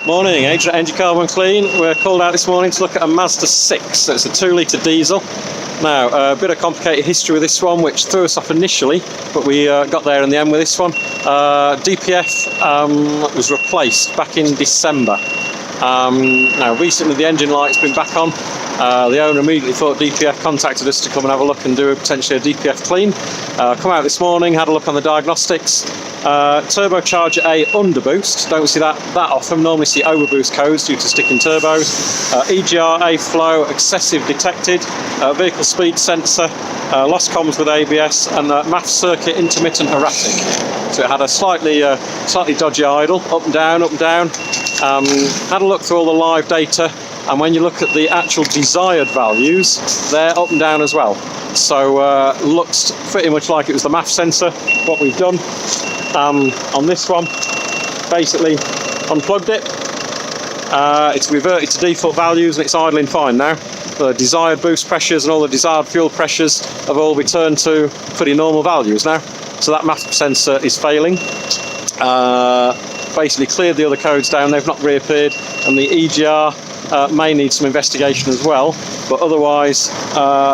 Morning, Adrian Engine Carbon Clean. We're called out this morning to look at a Mazda 6. So it's a 2-litre diesel. Now, a bit of complicated history with this one, which threw us off initially, but we got there in the end with this one. DPF was replaced back in December. Now, recently the engine light's been back on. The owner immediately thought DPF, contacted us to come and have a look and do potentially a DPF clean. Come out this morning, had a look on the Diagnostics. Turbocharger A underboost, don't see that often, normally see overboost codes due to sticking turbos. EGR Flow excessive detected, vehicle speed sensor, lost comms with ABS, and MAF Circuit intermittent erratic. So it had a slightly dodgy idle, up and down, up and down. Had a look through all the live data, and when you look at the actual desired values, they're up and down as well. So looks pretty much like it was the MAF sensor. What we've done on this one, basically unplugged it. It's reverted to default values and it's idling fine now. The desired boost pressures and all the desired fuel pressures have all returned to pretty normal values now. So that MAF sensor is failing. Basically cleared the other codes down, they've not reappeared, and the EGR may need some investigation as well, but otherwise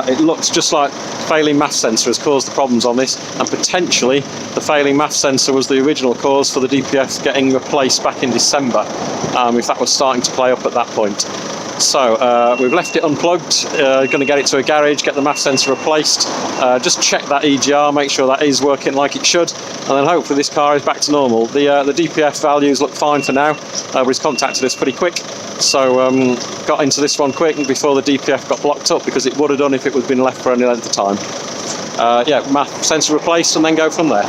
it looks just like failing MAF sensor has caused the problems on this, and potentially the failing MAF sensor was the original cause for the DPF getting replaced back in December, if that was starting to play up at that point. So we've left it unplugged, going to get it to a garage, get the MAF sensor replaced, just check that EGR, make sure that is working like it should, and then hopefully this car is back to normal. The DPF values look fine for now, but he's contacted us pretty quick, so got into this one quick before the DPF got blocked up, because it would have done if it had been left for any length of time. Yeah, MAF sensor replaced and then go from there.